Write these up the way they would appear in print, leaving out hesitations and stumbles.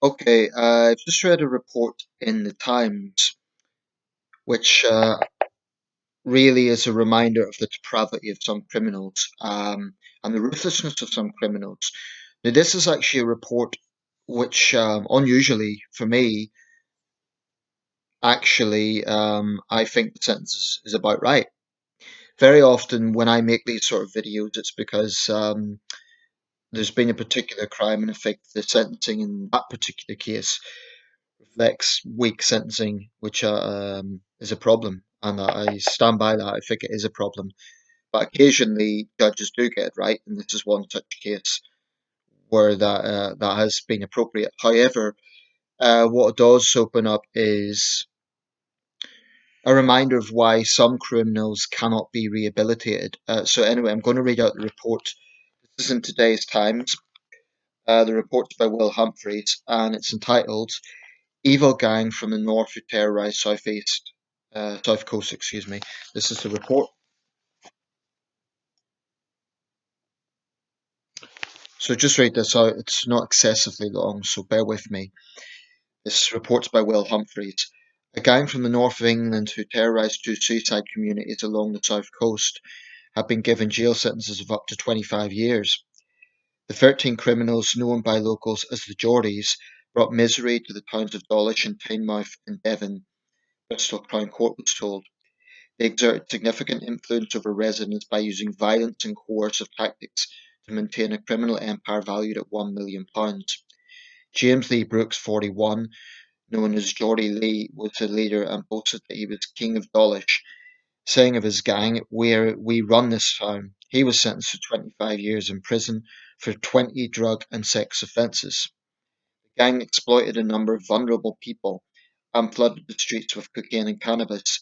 Okay, I've just read a report in the Times, which really is a reminder of the depravity of some criminals and the ruthlessness of some criminals. Now, this is actually a report which, unusually for me, actually, I think the sentence is about right. Very often, when I make these sort of videos, it's because there's been a particular crime, and I think the sentencing in that particular case reflects weak sentencing, which is a problem, and I stand by that. I think it is a problem, but occasionally judges do get it right, and this is one such case where that has been appropriate. However, what it does open up is a reminder of why some criminals cannot be rehabilitated. So anyway, I'm going to read out the report. This is in today's Times. The report's by Will Humphreys, and it's entitled "Evil Gang from the North Who Terrorised South Coast." Excuse me. This is the report. So just read this out. It's not excessively long, so bear with me. This report's by Will Humphreys. A gang from the north of England who terrorised two seaside communities along the south coast have been given jail sentences of up to 25 years. The 13 criminals, known by locals as the Geordies, brought misery to the towns of Dawlish and Tynemouth in Devon, Bristol Crown Court was told. They exerted significant influence over residents by using violence and coercive tactics to maintain a criminal empire valued at £1 million. James Lee Brooks, 41, known as Geordie Lee, was the leader and boasted that he was king of Dawlish, saying of his gang, "We run this town." He was sentenced to 25 years in prison for 20 drug and sex offences. The gang exploited a number of vulnerable people and flooded the streets with cocaine and cannabis.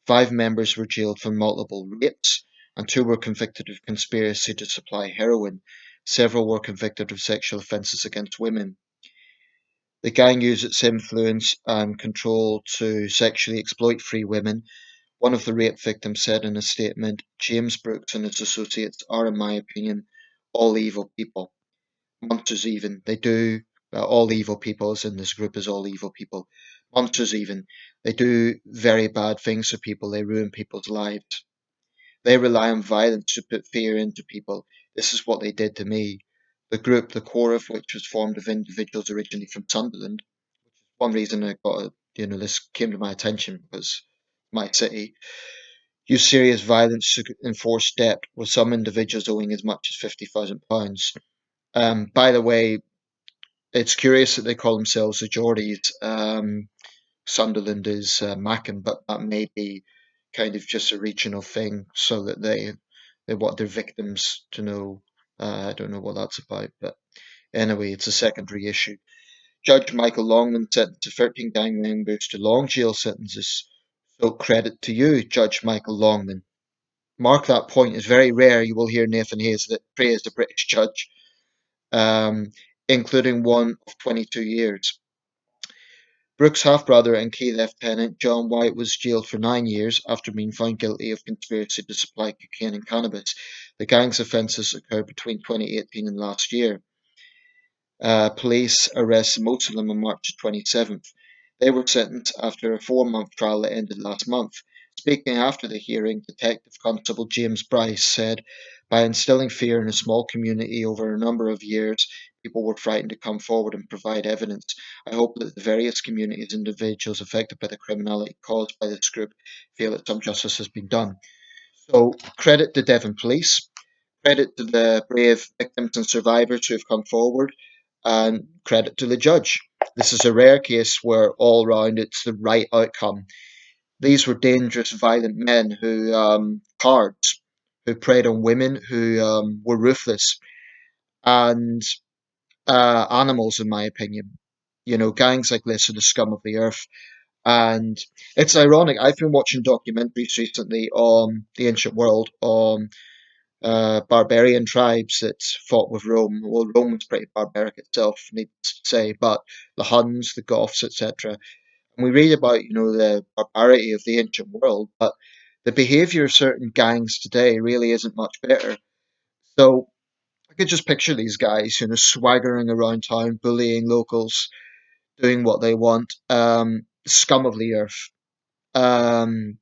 5 members were jailed for multiple rapes, and 2 were convicted of conspiracy to supply heroin. Several were convicted of sexual offences against women. The gang used its influence and control to sexually exploit 3 women. One of the rape victims said in a statement, "James Brooks and his associates are, in my opinion, all evil people. Monsters even. They do, all evil people, as in this group is all evil people. Monsters even. They do very bad things to people. They ruin people's lives. They rely on violence to put fear into people. This is what they did to me." The group, the core of which was formed of individuals originally from Sunderland, one reason I got this came to my attention because my city used serious violence to enforce debt, with some individuals owing as much as £50,000. By the way, it's curious that they call themselves the Geordies. Sunderland is Mackin, but that may be kind of just a regional thing, so that they want their victims to know. I don't know what that's about, but anyway, it's a secondary issue. Judge Michael Longman sentenced to 13 gang members to long jail sentences. So credit to you, Judge Michael Longman. Mark that point. It's very rare you will hear Nathan Hayes that praise the British judge, um, including one of 22 years. Brooks' half-brother and key lieutenant John White was jailed for 9 years after being found guilty of conspiracy to supply cocaine and cannabis. The gang's offences occurred between 2018 and last year. Police arrested most of them on March 27th. They were sentenced after a 4-month trial that ended last month. Speaking after the hearing, Detective Constable James Bryce said, "By instilling fear in a small community over a number of years, people were frightened to come forward and provide evidence. I hope that the various communities and individuals affected by the criminality caused by this group feel that some justice has been done." So, credit to Devon Police, credit to the brave victims and survivors who have come forward, and credit to the judge. This is a rare case where all round it's the right outcome. These were dangerous, violent men who cards, who preyed on women, who were ruthless and animals, in my opinion. Gangs like this are the scum of the earth. And it's ironic. I've been watching documentaries recently on the ancient world, on barbarian tribes that fought with Rome. Well, Rome was pretty barbaric itself, needless to say, but the Huns, the Goths, etc. And we read about, the barbarity of the ancient world, but the behaviour of certain gangs today really isn't much better. So I could just picture these guys, swaggering around town, bullying locals, doing what they want, scum of the earth. Um,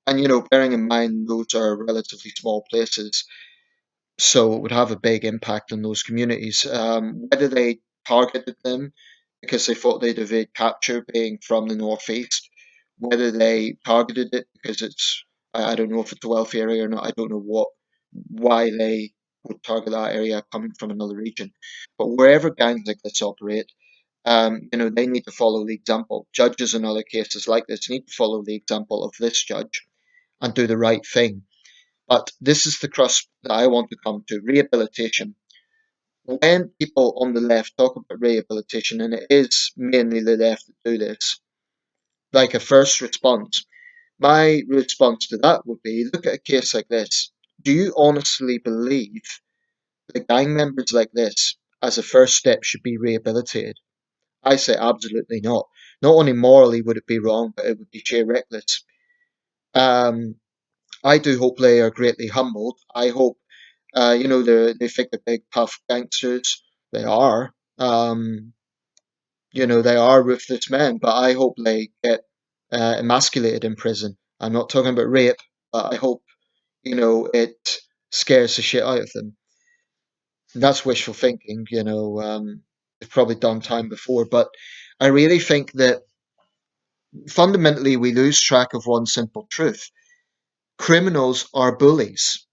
and bearing in mind those are relatively small places, so it would have a big impact on those communities. Whether they targeted them because they thought they'd evade capture being from the northeast, whether they targeted it because I don't know if it's a wealthy area or not. I don't know why they would target that area coming from another region. But wherever gangs like this operate, they need to follow the example. Judges in other cases like this need to follow the example of this judge and do the right thing. But this is the crux that I want to come to: rehabilitation. When people on the left talk about rehabilitation, and it is mainly the left that do this, like a first response, my response to that would be look at a case like this. Do you honestly believe that gang members like this, as a first step, should be rehabilitated? I say absolutely not. Not only morally would it be wrong, but it would be sheer reckless. Um, I do hope they are greatly humbled. I hope, they think they're big, tough gangsters. They are. They are ruthless men, but I hope they get emasculated in prison. I'm not talking about rape, but I hope, it scares the shit out of them. That's wishful thinking, they've probably done time before, but I really think that fundamentally we lose track of one simple truth. Criminals are bullies.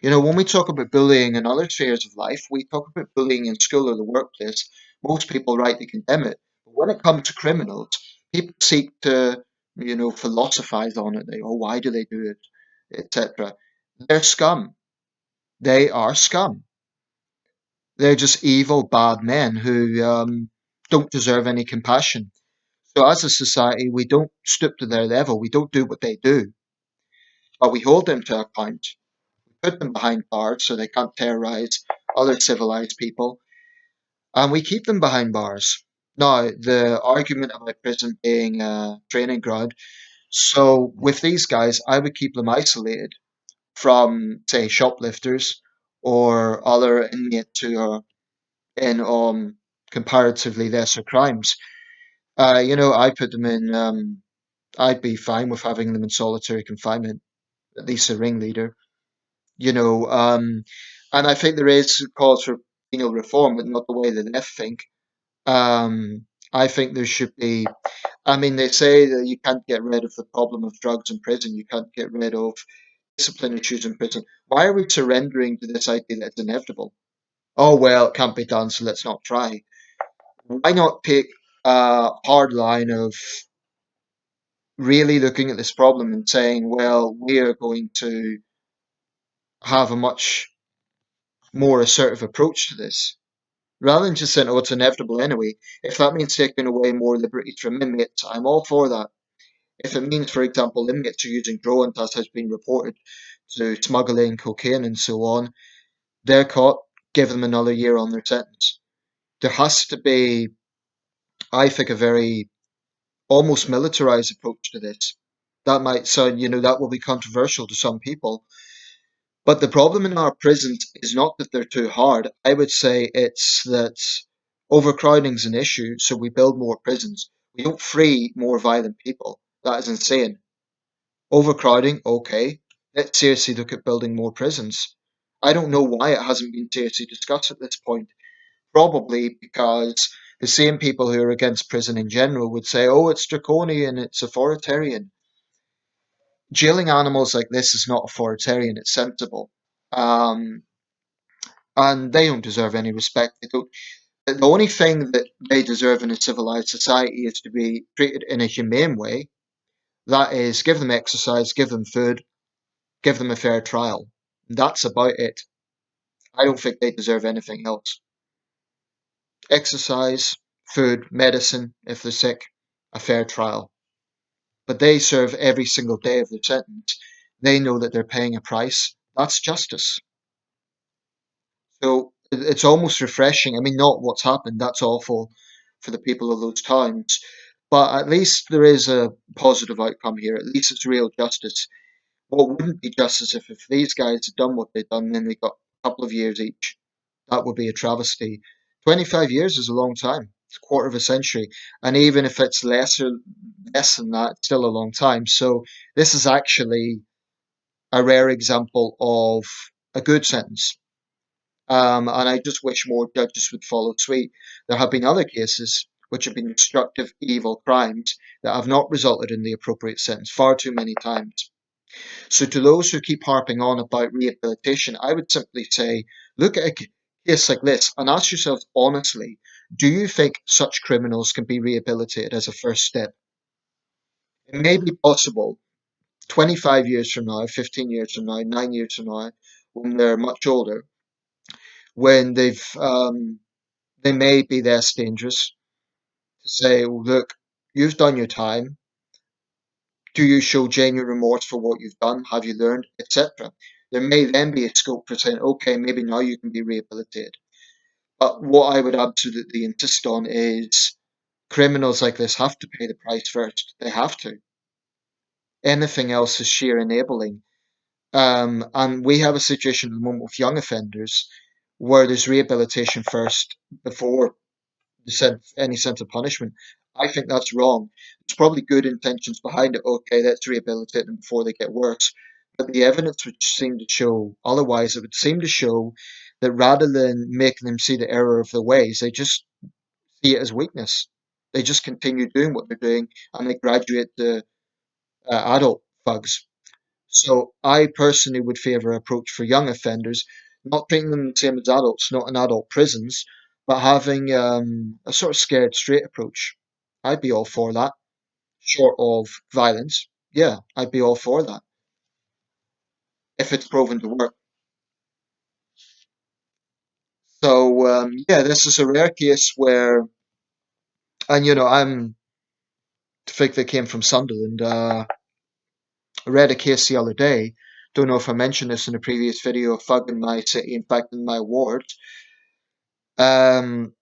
When we talk about bullying in other spheres of life, we talk about bullying in school or the workplace. Most people rightly condemn it. But when it comes to criminals, people seek to, philosophize on it. They, oh, why do they do it, etc. They're scum. They are scum. They're just evil, bad men who don't deserve any compassion. So as a society, we don't stoop to their level. We don't do what they do, but we hold them to account. Put them behind bars so they can't terrorize other civilized people, and we keep them behind bars. Now, the argument about prison being a training ground, so with these guys, I would keep them isolated from, say, shoplifters or other inmates who are in comparatively lesser crimes. I put them in, I'd be fine with having them in solitary confinement, at least a ringleader. you know. And I think there is cause for penal reform, but not the way the left think. I think there should be. I mean, they say that you can't get rid of the problem of drugs in prison. You can't get rid of discipline issues in prison. Why are we surrendering to this idea that it's inevitable? Oh well, it can't be done, so let's not try. Why not take a hard line of really looking at this problem and saying, well, we are going to have a much more assertive approach to this? Rather than just saying, oh, it's inevitable anyway. If that means taking away more liberties from inmates, I'm all for that. If it means, for example, inmates are using drones, as has been reported, to smuggle in cocaine and so on, they're caught, give them another year on their sentence. There has to be, I think, a very almost militarized approach to this. That might sound, that will be controversial to some people. But the problem in our prisons is not that they're too hard. I would say it's that overcrowding is an issue, so we build more prisons. We don't free more violent people. That is insane. Overcrowding, okay. Let's seriously look at building more prisons. I don't know why it hasn't been seriously discussed at this point. Probably because the same people who are against prison in general would say, oh, it's draconian, it's authoritarian. Jailing animals like this is not authoritarian, it's sensible. Um, and they don't deserve any respect. They don't. The only thing that they deserve in a civilized society is to be treated in a humane way. That is, give them exercise, give them food, give them a fair trial. That's about it. I don't think they deserve anything else. Exercise, food, medicine if they're sick, a fair trial. But they serve every single day of their sentence. They know that they're paying a price. That's justice. So it's almost refreshing. I mean, not what's happened, that's awful for the people of those towns. But at least there is a positive outcome here. At least it's real justice. What wouldn't be justice if these guys had done what they'd done, then they got a couple of years each. That would be a travesty. 25 years is a long time. It's a quarter of a century, and even if it's less than that, it's still a long time. So this is actually a rare example of a good sentence. And I just wish more judges would follow suit. There have been other cases which have been destructive, evil crimes that have not resulted in the appropriate sentence far too many times. So, to those who keep harping on about rehabilitation, I would simply say look at a case like this and ask yourselves honestly, do you think such criminals can be rehabilitated as a first step? It may be possible 25 years from now, 15 years from now, 9 years from now, when they're much older, when they may be less dangerous, to say, "Well, look, you've done your time. Do you show genuine remorse for what you've done? Have you learned, etc." There may then be a scope for saying, okay, maybe now you can be rehabilitated. But what I would absolutely insist on is criminals like this have to pay the price first. They have to. Anything else is sheer enabling. And we have a situation at the moment with young offenders where there's rehabilitation first before any sense of punishment. I think that's wrong. There's probably good intentions behind it. Okay, let's rehabilitate them before they get worse. But the evidence would seem to show otherwise. It would seem to show that rather than making them see the error of their ways, they just see it as weakness. They just continue doing what they're doing and they graduate to adult thugs. So I personally would favour an approach for young offenders, not treating them the same as adults, not in adult prisons, but having a sort of scared straight approach. I'd be all for that, short of violence. Yeah, I'd be all for that if it's proven to work. So yeah, this is a rare case where, and I'm the fact that came from Sunderland. I read a case the other day. Don't know if I mentioned this in a previous video. A thug in my city, in fact, in my ward. Um,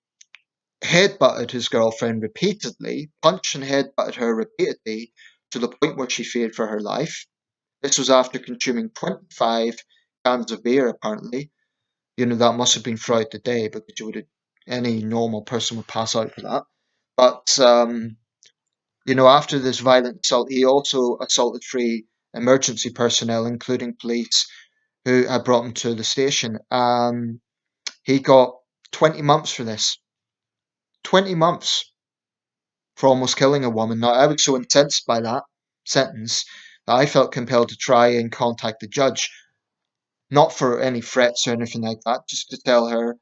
Headbutted his girlfriend repeatedly, punched and headbutted her repeatedly to the point where she feared for her life. This was after consuming 25 cans of beer, apparently. That must have been throughout the day because any normal person would pass out for that. But, after this violent assault, he also assaulted three emergency personnel, including police, who had brought him to the station. He got 20 months for this. 20 months for almost killing a woman. Now, I was so incensed by that sentence that I felt compelled to try and contact the judge, not for any threats or anything like that, just to tell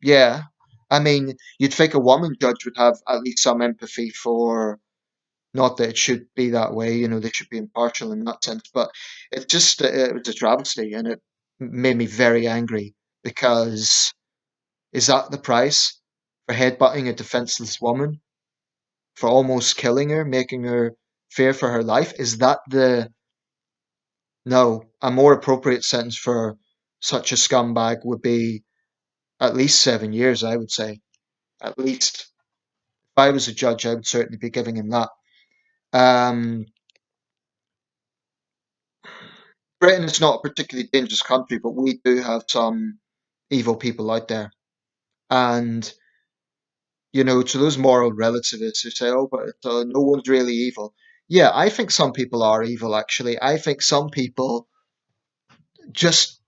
yeah. I mean, you'd think a woman judge would have at least some empathy for, not that it should be that way, they should be impartial in that sense, but it was a travesty and it made me very angry because is that the price for headbutting a defenseless woman? For almost killing her, making her fear for her life? Is that the no? A more appropriate sentence for such a scumbag would be at least 7 years, I would say. At least. If I was a judge, I would certainly be giving him that. Um, Britain is not a particularly dangerous country, but we do have some evil people out there. And, to those moral relativists who say, oh, but no one's really evil. Yeah, I think some people are evil, actually. I think some people just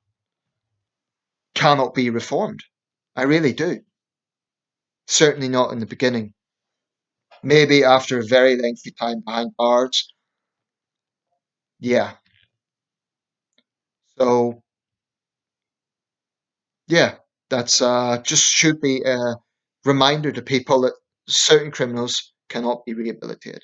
cannot be reformed. I really do. Certainly not in the beginning. Maybe after a very lengthy time behind bars. Yeah. So yeah, that's just should be a reminder to people that certain criminals cannot be rehabilitated.